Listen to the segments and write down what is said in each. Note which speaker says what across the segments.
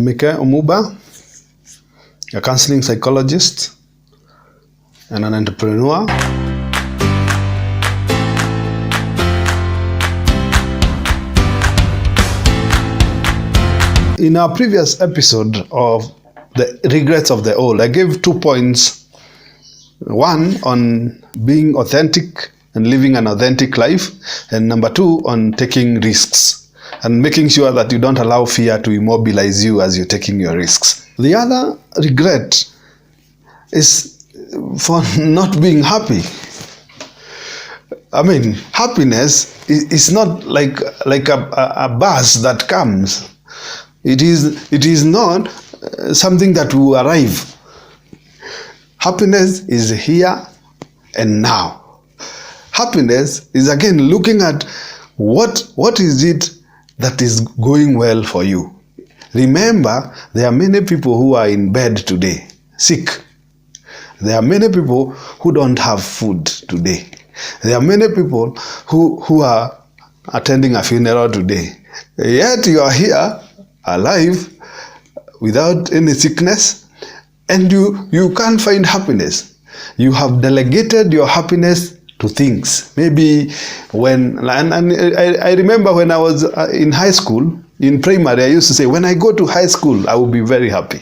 Speaker 1: Omike Omuba, a counseling psychologist and an entrepreneur. In our previous episode of the regrets of the old, I gave 2 points. One on being authentic and living an authentic life, and number 2 on taking risks and making sure that you don't allow fear to immobilize you as you're taking your risks. The other regret is for not being happy. I mean, happiness is not like a bus that comes. It is not something that will arrive. Happiness is here and now. Happiness is again looking at what is it that is going well for you. Remember, there are many people who are in bed today, sick. There are many people who don't have food today. There are many people who are attending a funeral today. Yet you are here, alive, without any sickness, and you can't find happiness. You have delegated your happiness to things. Maybe I remember when I was in high school, in primary, I used to say, when I go to high school, I will be very happy.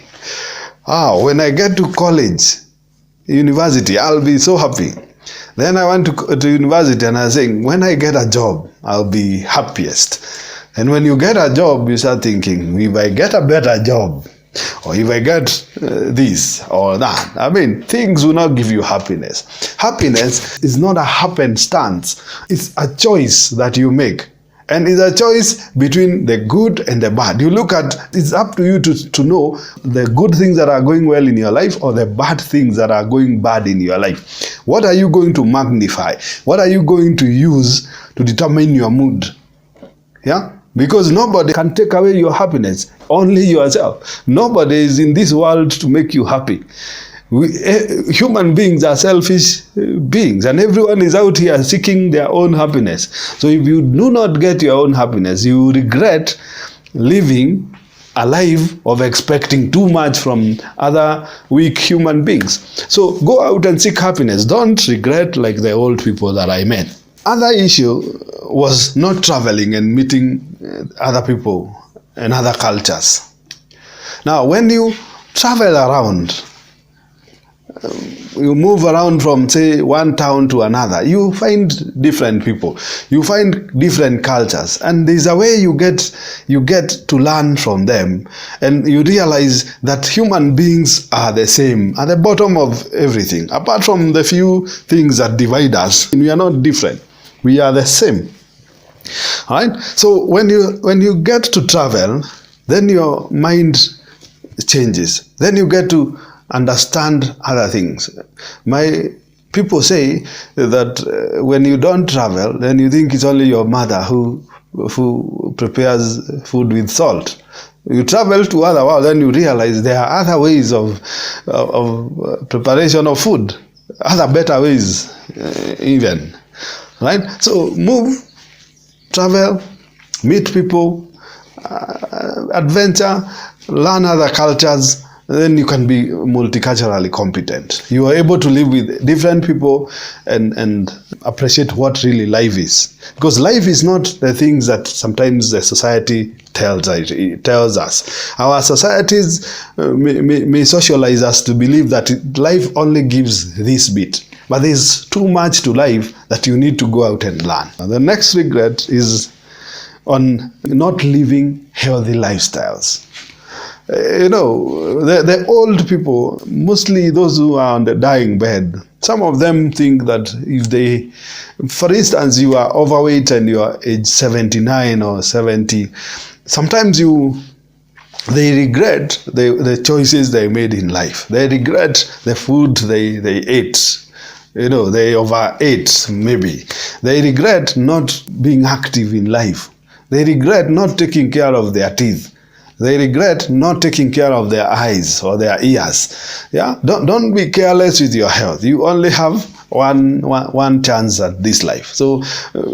Speaker 1: When I get to college, university, I'll be so happy. Then I went to university and I was saying, when I get a job, I'll be happiest. And when you get a job, you start thinking, if I get a better job, or if I get this or that, I mean, things will not give you happiness. Happiness is not a happenstance. It's a choice that you make. And it's a choice between the good and the bad. You look at, it's up to you to know the good things that are going well in your life or the bad things that are going bad in your life. What are you going to magnify? What are you going to use to determine your mood? Yeah? Because nobody can take away your happiness, only yourself. Nobody is in this world to make you happy. Human beings are selfish beings, and everyone is out here seeking their own happiness. So if you do not get your own happiness, you regret living a life of expecting too much from other weak human beings. So go out and seek happiness. Don't regret like the old people that I met. Other issue was not traveling and meeting other people and other cultures. Now, when you travel around, you move around from, say, one town to another, you find different people, you find different cultures, and there's a way you get to learn from them, and you realize that human beings are the same at the bottom of everything. Apart from the few things that divide us, we are not different. We are the same. All right? So when you get to travel, then your mind changes. Then you get to understand other things. My people say that when you don't travel, then you think it's only your mother who prepares food with salt. You travel to other world, then you realize there are other ways of preparation of food, other better ways even. Right? So move, travel, meet people, adventure, learn other cultures, then you can be multiculturally competent. You are able to live with different people and appreciate what really life is. Because life is not the things that sometimes the society tells us. Our societies may socialize us to believe that life only gives this bit. But there's too much to life that you need to go out and learn. The next regret is on not living healthy lifestyles. The old people, mostly those who are on the dying bed, some of them think that if they, for instance, you are overweight and you are age 79 or 70, sometimes they regret the choices they made in life. They regret the food they ate. They overate maybe. They regret not being active in life. They regret not taking care of their teeth. They regret not taking care of their eyes or their ears. Yeah, don't be careless with your health. You only have one chance at this life. So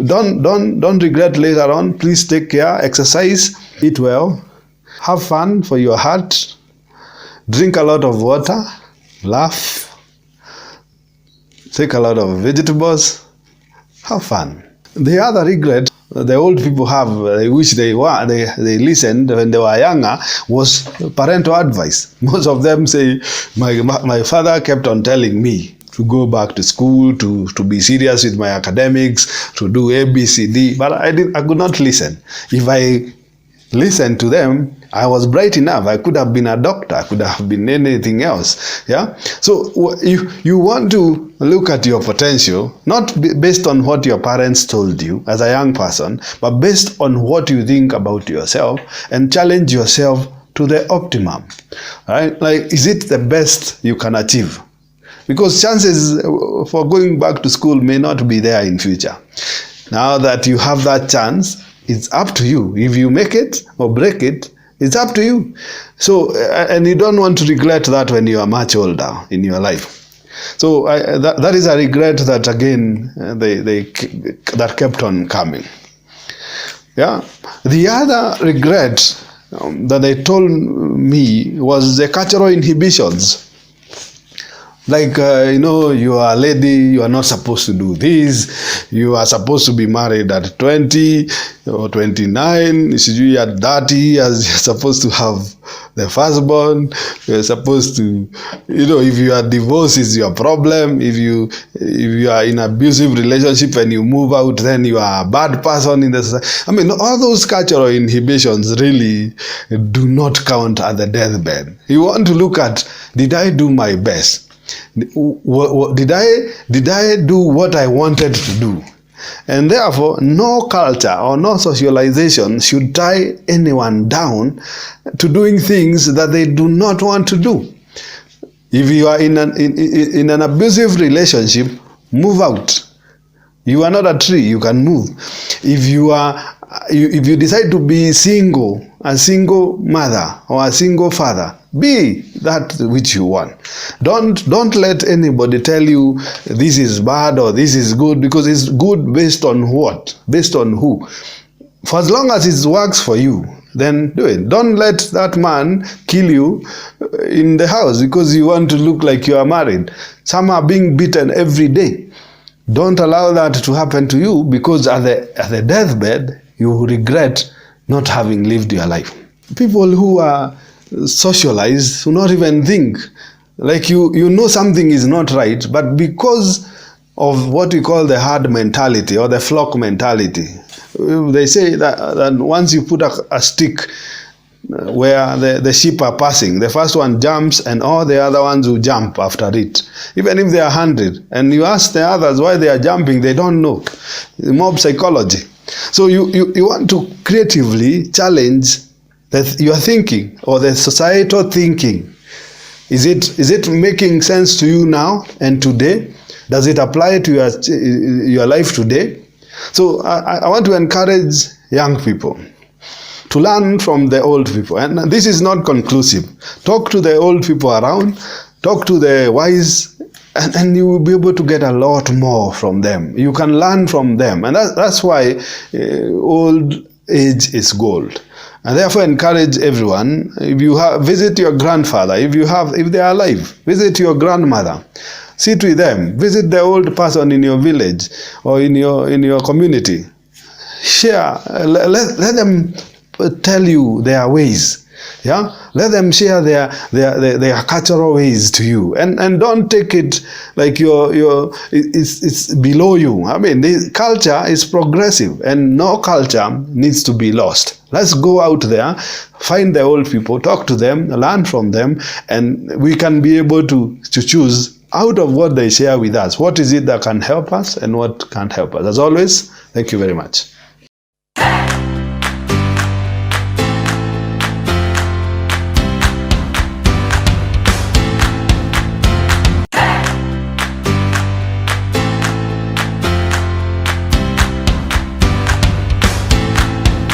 Speaker 1: don't regret later on. Please take care, exercise, eat well, have fun for your heart, drink a lot of water, laugh, take a lot of vegetables, have fun. The other regret the old people have, I wish they listened when they were younger, was parental advice. Most of them say, my father kept on telling me to go back to school, to be serious with my academics, to do A, B, C, D, but I could not listen. If I listened to them, I was bright enough. I could have been a doctor. I could have been anything else. Yeah. So you want to look at your potential, not based on what your parents told you as a young person, but based on what you think about yourself, and challenge yourself to the optimum. Right? Like, is it the best you can achieve? Because chances for going back to school may not be there in future. Now that you have that chance, it's up to you. If you make it or break it, it's up to you. So, and you don't want to regret that when you are much older in your life. So that is a regret that, again, that kept on coming. Yeah. The other regret that they told me was the cultural inhibitions. Like, you are a lady, you are not supposed to do this, you are supposed to be married at 20 or 29, you are 30, as you're supposed to have the firstborn, you're supposed to, if you are divorced, it's your problem, if you are in an abusive relationship and you move out, then you are a bad person in the society. I mean, all those cultural inhibitions really do not count at the deathbed. You want to look at, did I do my best? Did I do what I wanted to do? And therefore, no culture or no socialization should tie anyone down to doing things that they do not want to do. If you are in an abusive relationship, move out. You are not a tree, you can move. If you decide to be single, a single mother or a single father, be that which you want. Don't let anybody tell you this is bad or this is good, because it's good based on what? Based on who? For as long as it works for you, then do it. Don't let that man kill you in the house because you want to look like you are married. Some are being beaten every day. Don't allow that to happen to you, because at the deathbed, you will regret not having lived your life. People who are socialized do not even think. Like, you know something is not right, but because of what we call the herd mentality or the flock mentality, they say that once you put a stick where the sheep are passing, the first one jumps and all the other ones will jump after it, even if they are 100. And you ask the others why they are jumping, they don't know. Mob psychology. So you want to creatively challenge your thinking or the societal thinking. Is it making sense to you now and today? Does it apply to your life today? So I want to encourage young people to learn from the old people. And this is not conclusive. Talk to the old people around, talk to the wise, and you will be able to get a lot more from them. You can learn from them. And that's why old age is gold. And therefore encourage everyone, if you visit your grandfather, if they are alive, visit your grandmother. Sit with them. Visit the old person in your village or in your community. Share. Let them tell you their ways. Yeah, let them share their cultural ways to you, and don't take it like it's below you. I mean, the culture is progressive, and no culture needs to be lost. Let's go out there, find the old people, talk to them, learn from them, and we can be able to choose out of what they share with us. What is it that can help us and what can't help us? As always, thank you very much.